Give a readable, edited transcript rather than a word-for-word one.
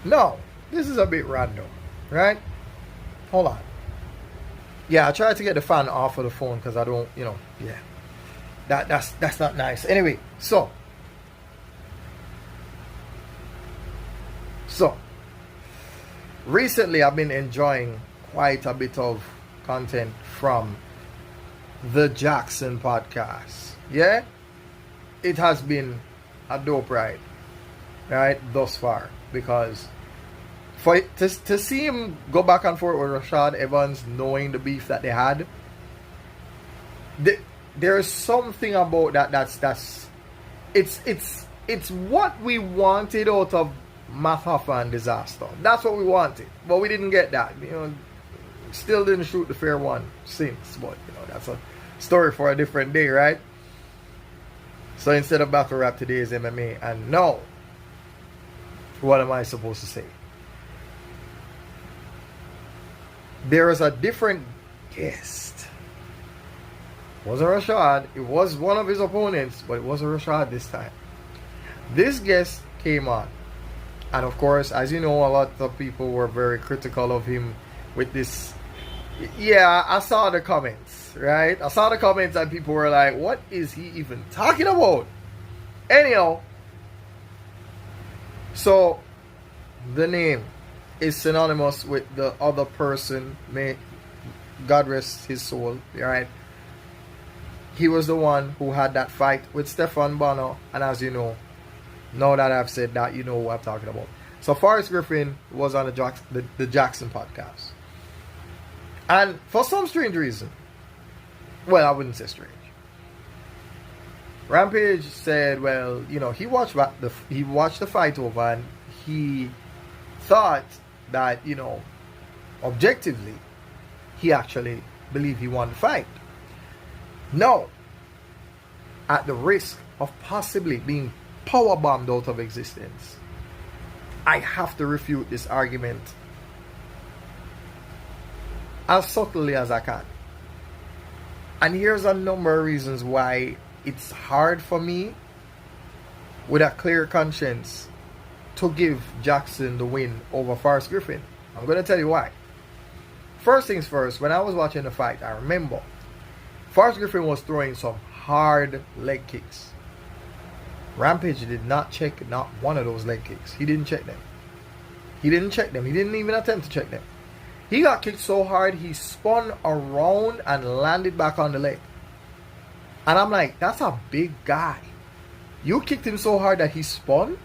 No, this is a bit random, right? Hold on. Yeah, I tried to get the fan off of the phone because I don't, yeah. That's not nice. Anyway, so recently I've been enjoying quite a bit of content from the Jackson podcast. Yeah? It has been a dope ride, right, thus far. Because to see him go back and forth with Rashad Evans, knowing the beef that they had, there's something about that's it's what we wanted out of Matt Hoffa and Disaster. That's what we wanted, but we didn't get that. Still didn't shoot the fair one since, but that's a story for a different day, right? So instead of battle rap, today is MMA, and no, what am I supposed to say? There is a different guest. It wasn't Rashad. It was one of his opponents, but it wasn't Rashad this time. This guest came on. And of course, as you know, a lot of people were very critical of him with this. Yeah, I saw the comments, right? I saw the comments and people were like, what is he even talking about? Anyhow, so the name is synonymous with the other person. May God rest his soul, right? He was the one who had that fight with Stefan Bonner, and as you know, now that I've said that, you know what I'm talking about. So Forrest Griffin was on the Jackson podcast, and for some strange reason, well, I wouldn't say strange, Rampage said, well, he watched the fight over, and he thought that, objectively, he actually believed he won the fight. No, at the risk of possibly being power bombed out of existence, I have to refute this argument as subtly as I can. And here's a number of reasons why it's hard for me, with a clear conscience, to give Jackson the win over Forrest Griffin. I'm going to tell you why. First things first, when I was watching the fight, I remember Forrest Griffin was throwing some hard leg kicks. Rampage did not check not one of those leg kicks. He didn't check them. He didn't even attempt to check them. He got kicked so hard, he spun around and landed back on the leg. And I'm like, that's a big guy. You kicked him so hard that he spun?